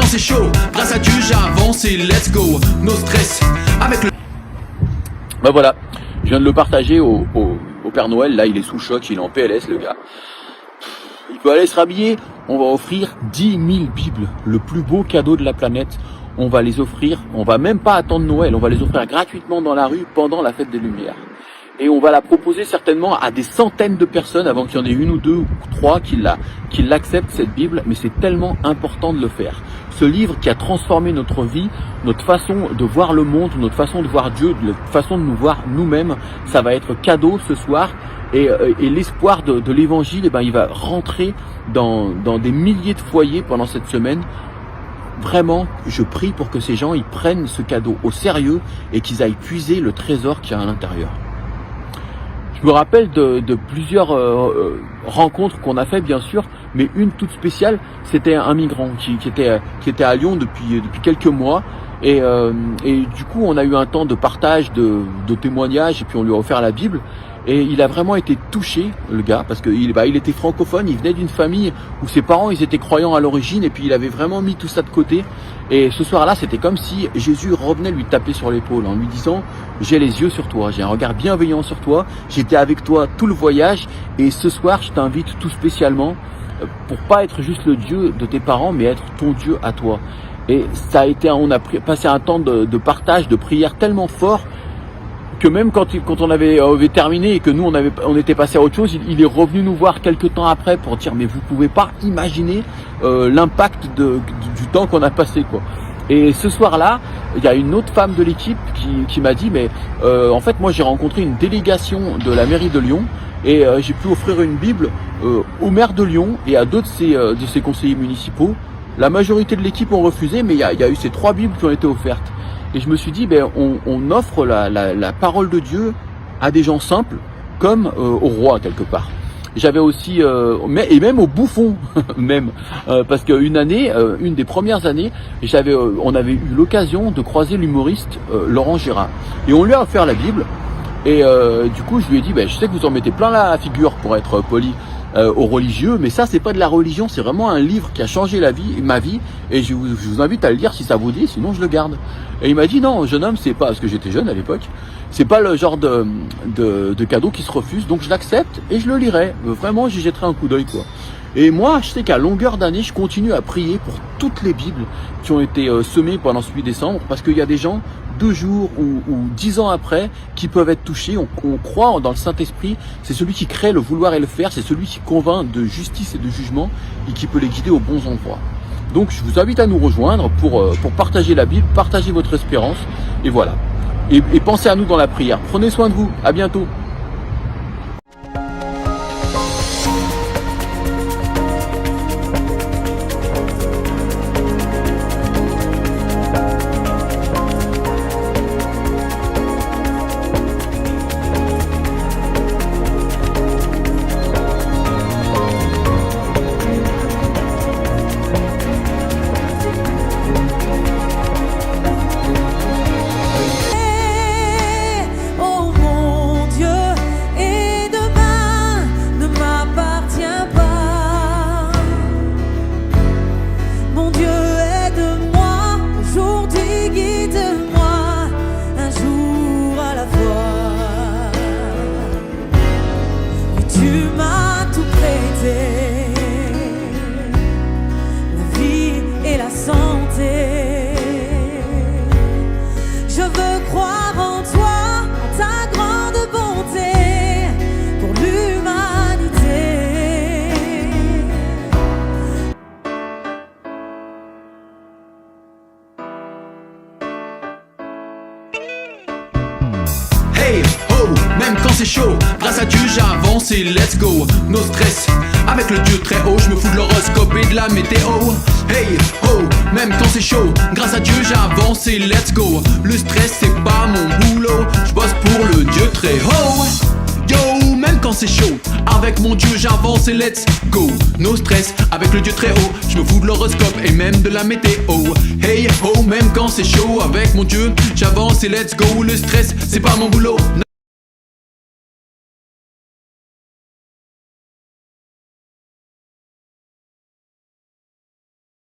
c'est chaud, grâce à Dieu j'avance et let's go. No stress, avec le... Bah voilà, je viens de le partager au Père Noël, là il est sous choc, il est en PLS le gars. Il peut aller se rhabiller, on va offrir 10 000 Bibles, le plus beau cadeau de la planète. On va les offrir, on va même pas attendre Noël, on va les offrir gratuitement dans la rue pendant la fête des Lumières. Et on va la proposer certainement à des centaines de personnes avant qu'il y en ait une ou deux ou trois qui l'acceptent cette Bible, mais c'est tellement important de le faire. Ce livre qui a transformé notre vie, notre façon de voir le monde, notre façon de voir Dieu, notre façon de nous voir nous-mêmes, ça va être cadeau ce soir. Et l'espoir de l'évangile, eh ben, il va rentrer dans des milliers de foyers pendant cette semaine. Vraiment, je prie pour que ces gens ils prennent ce cadeau au sérieux et qu'ils aillent puiser le trésor qu'il y a à l'intérieur. Je me rappelle de plusieurs rencontres qu'on a fait bien sûr, mais une toute spéciale, c'était un migrant qui était à Lyon depuis quelques mois et du coup on a eu un temps de partage, de témoignages et puis on lui a offert la Bible. Et il a vraiment été touché, le gars, parce qu'il était francophone, il venait d'une famille où ses parents ils étaient croyants à l'origine et puis il avait vraiment mis tout ça de côté. Et ce soir-là, c'était comme si Jésus revenait lui taper sur l'épaule en lui disant « J'ai les yeux sur toi, j'ai un regard bienveillant sur toi, j'étais avec toi tout le voyage et ce soir, je t'invite tout spécialement pour pas être juste le Dieu de tes parents, mais être ton Dieu à toi. » Et ça a été, on a passé un temps de partage, de prière tellement fort que même quand on avait terminé et que nous on était passé à autre chose, il est revenu nous voir quelques temps après pour dire mais vous pouvez pas imaginer l'impact du temps qu'on a passé quoi. Et ce soir-là, il y a une autre femme de l'équipe qui m'a dit mais en fait moi j'ai rencontré une délégation de la mairie de Lyon et j'ai pu offrir une Bible au maire de Lyon et à d'autres de ses conseillers municipaux. La majorité de l'équipe ont refusé, mais il y a eu ces 3 Bibles qui ont été offertes. Et je me suis dit, on offre la parole de Dieu à des gens simples, comme au roi quelque part. J'avais aussi, et même aux bouffons, même, parce qu'une année, une des premières années, on avait eu l'occasion de croiser l'humoriste Laurent Gérard. Et on lui a offert la Bible. Et du coup, je lui ai dit, je sais que vous en mettez plein la figure pour être poli. Aux religieux, mais ça c'est pas de la religion, c'est vraiment un livre qui a changé ma vie et je vous invite à le lire si ça vous dit, sinon je le garde. Et il m'a dit non jeune homme, c'est pas, parce que j'étais jeune à l'époque, c'est pas le genre de cadeau qui se refuse, donc je l'accepte et je le lirai, vraiment j'y jetterai un coup d'œil quoi. Et moi je sais qu'à longueur d'année je continue à prier pour toutes les Bibles qui ont été semées pendant ce 8 décembre parce qu'il y a des gens 2 jours ou 10 ans après qui peuvent être touchés. On croit dans le Saint-Esprit, c'est celui qui crée le vouloir et le faire, c'est celui qui convainc de justice et de jugement et qui peut les guider aux bons endroits. Donc je vous invite à nous rejoindre pour partager la Bible, partager votre espérance et voilà. Et pensez à nous dans la prière. Prenez soin de vous, à bientôt. Tu m'as tout prêté, la vie et la santé. Je veux croire en toi, à ta grande bonté pour l'humanité. Hey, oh, même quand c'est chaud, grâce à Dieu j'avance et let's go. No stress, avec le Dieu très haut, je me fous de l'horoscope et de la météo. Hey, oh, même quand c'est chaud, grâce à Dieu j'avance et let's go. Le stress c'est pas mon boulot, je bosse pour le Dieu très haut. Yo, même quand c'est chaud, avec mon Dieu j'avance et let's go. No stress, avec le Dieu très haut, je me fous de l'horoscope et même de la météo. Hey, oh, même quand c'est chaud, avec mon Dieu j'avance et let's go. Le stress c'est pas mon boulot.